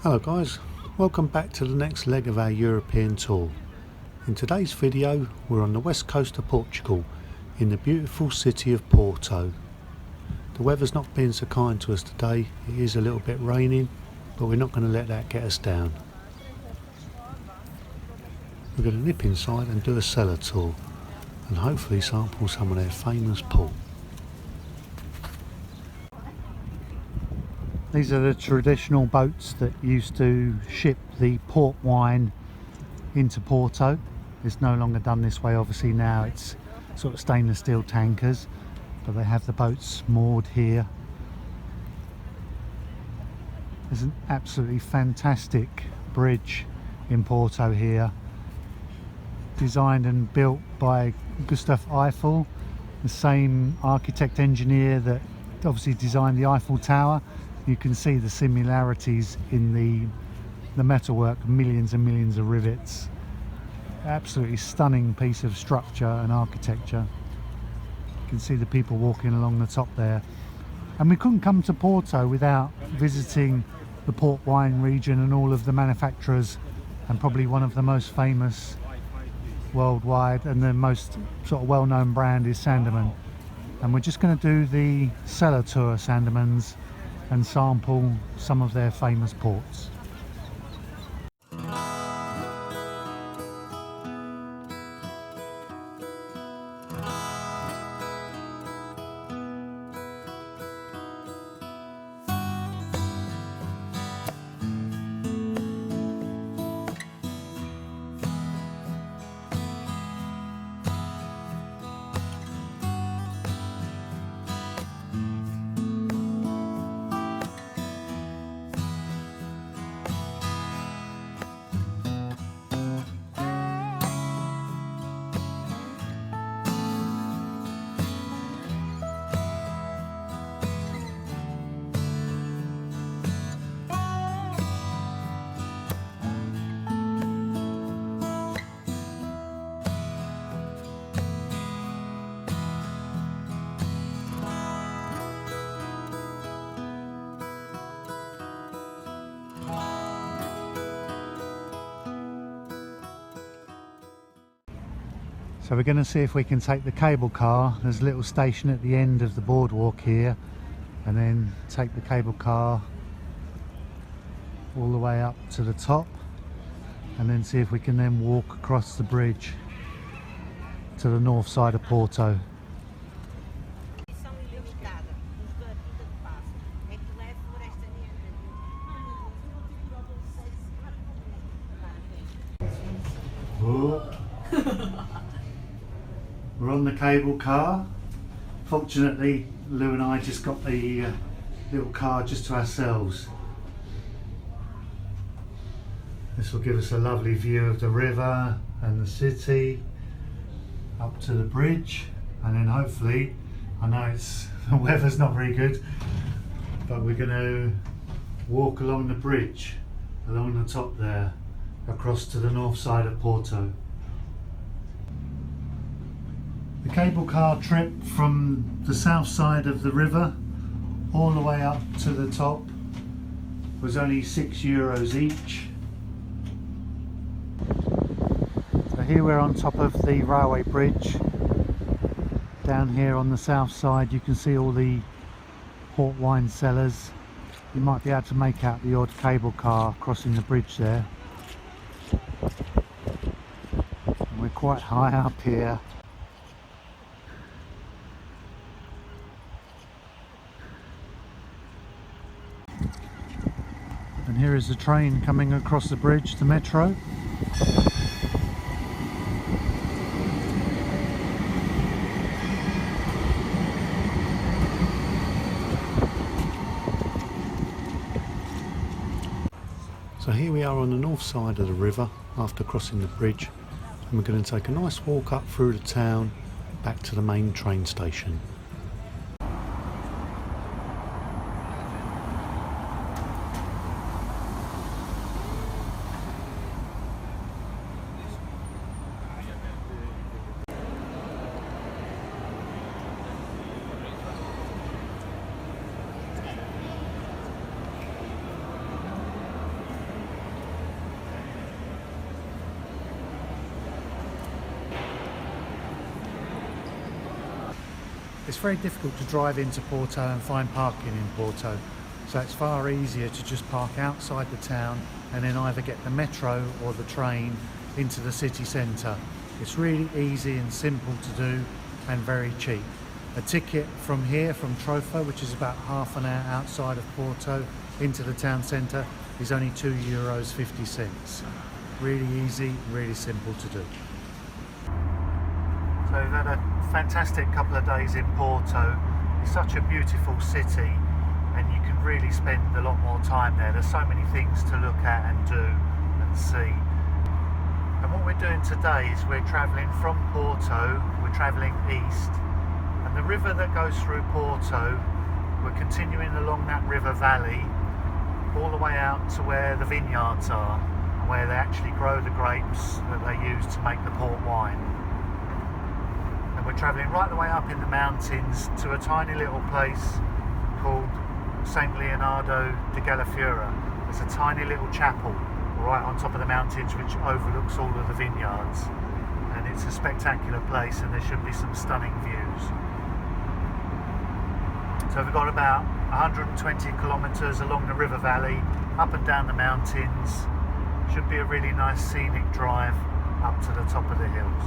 Hello guys, welcome back to the next leg of our European tour. In today's video we're on the west coast of Portugal in the beautiful city of Porto. The weather's not been so kind to us today, it is a little bit raining, but we're not going to let that get us down. We're going to nip inside and do a cellar tour and hopefully sample some of their famous port. These are the traditional boats that used to ship the port wine into Porto. It's no longer done this way, obviously now it's sort of stainless steel tankers, but they have the boats moored here. There's an absolutely fantastic bridge in Porto here, designed and built by Gustav Eiffel, the same architect engineer that obviously designed the Eiffel Tower. You can see the similarities in the metalwork, millions and millions of rivets. Absolutely stunning piece of structure and architecture. You can see the people walking along the top there. And we couldn't come to Porto without visiting the port wine region and all of the manufacturers, and probably one of the most famous worldwide and the most sort of well-known brand is Sandeman. And we're just going to do the cellar tour of Sandeman's and sample some of their famous ports. So we're going to see if we can take the cable car. There's a little station at the end of the boardwalk here, and then take the cable car all the way up to the top, and then see if we can then walk across the bridge to the north side of Porto. We're on the cable car. Fortunately, Lou and I just got the little car just to ourselves. This will give us a lovely view of the river and the city up to the bridge, and then hopefully, I know the weather's not very good, but we're going to walk along the bridge along the top there across to the north side of Porto. The cable car trip from the south side of the river all the way up to the top was only €6 each. So here we're on top of the railway bridge. Down here on the south side you can see all the port wine cellars. You might be able to make out the odd cable car crossing the bridge there. And we're quite high up here. And here is the train coming across the bridge, the metro. So here we are on the north side of the river after crossing the bridge, and we're going to take a nice walk up through the town back to the main train station. It's very difficult to drive into Porto and find parking in Porto, so it's far easier to just park outside the town and then either get the metro or the train into the city centre. It's really easy and simple to do and very cheap. A ticket from here, from Trofo, which is about half an hour outside of Porto, into the town centre is only €2.50. Really easy, really simple to do. So we've had a fantastic couple of days in Porto. It's such a beautiful city and you can really spend a lot more time there. There's so many things to look at and do and see. And what we're doing today is we're travelling from Porto, we're travelling east, and the river that goes through Porto, we're continuing along that river valley all the way out to where the vineyards are, where they actually grow the grapes that they use to make the port wine. And we're travelling right the way up in the mountains to a tiny little place called St Leonardo de Galafura. There's a tiny little chapel right on top of the mountains which overlooks all of the vineyards, and it's a spectacular place and there should be some stunning views. So we've got about 120 kilometres along the river valley, up and down the mountains. Should be a really nice scenic drive up to the top of the hills.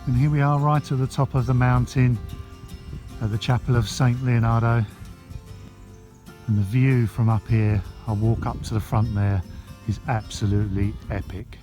And here we are right at the top of the mountain at the Chapel of St Leonardo, and the view from up here, I'll walk up to the front there, is absolutely epic.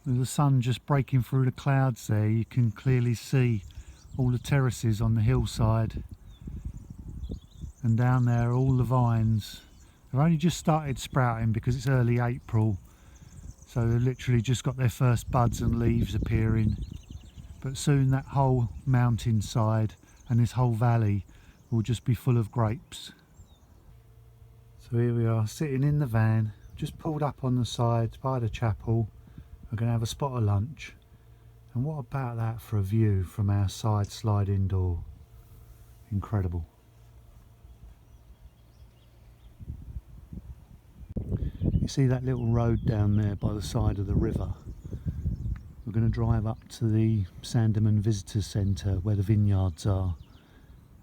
With the sun just breaking through the clouds there, you can clearly see all the terraces on the hillside, and down there all the vines. They've only just started sprouting because it's early April, so they've literally just got their first buds and leaves appearing, but soon that whole mountainside and this whole valley will just be full of grapes. So here we are sitting in the van, just pulled up on the side by the chapel. We're going to have a spot of lunch, and what about that for a view from our side sliding door? Incredible. You see that little road down there by the side of the river? We're going to drive up to the Sandeman Visitors Centre where the vineyards are,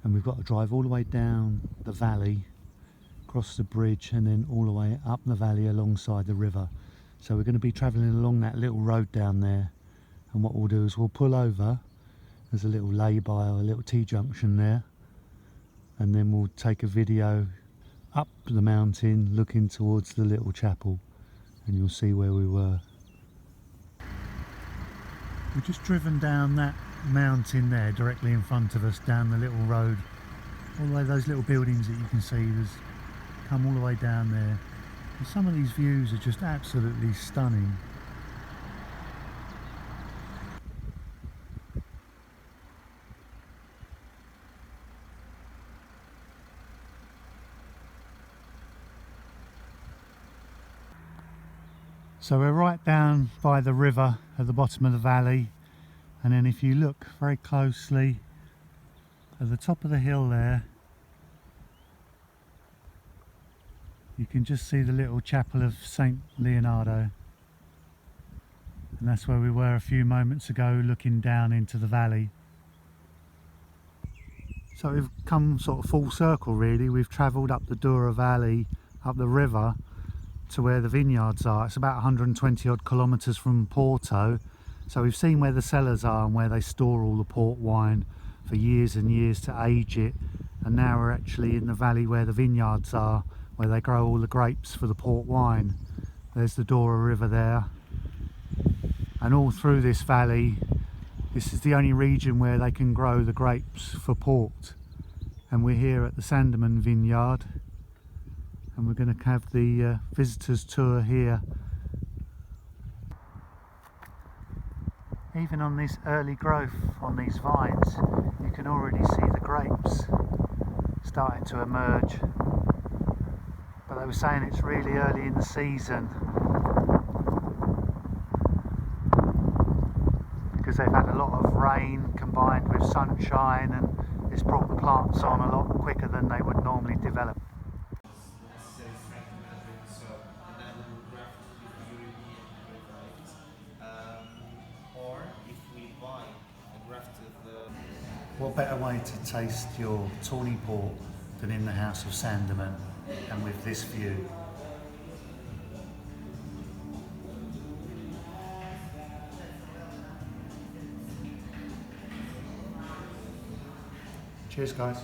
and we've got to drive all the way down the valley, across the bridge, and then all the way up the valley alongside the river. So we're going to be travelling along that little road down there, and what we'll do is we'll pull over. There's a little lay-by or a little T-junction there, and then we'll take a video up the mountain looking towards the little chapel, and you'll see where we were. We've just driven down that mountain there directly in front of us, down the little road, all the way those little buildings that you can see. There's come all the way down there. And some of these views are just absolutely stunning. So we're right down by the river at the bottom of the valley, and then if you look very closely at the top of the hill there, you can just see the little Chapel of St Leonardo, and that's where we were a few moments ago, looking down into the valley. So we've come sort of full circle really. We've travelled up the Douro Valley, up the river to where the vineyards are. It's about 120 odd kilometres from Porto. So we've seen where the cellars are and where they store all the port wine for years and years to age it. And now we're actually in the valley where the vineyards are, where they grow all the grapes for the port wine. There's the Douro River there. And all through this valley, this is the only region where they can grow the grapes for port. And we're here at the Sanderman Vineyard, and we're going to have the visitors tour here. Even on this early growth on these vines, you can already see the grapes starting to emerge. But they were saying it's really early in the season because they've had a lot of rain combined with sunshine, and it's brought the plants on a lot quicker than they would normally develop. What better way to taste your tawny port than in the house of Sandeman, and with this view. Cheers guys.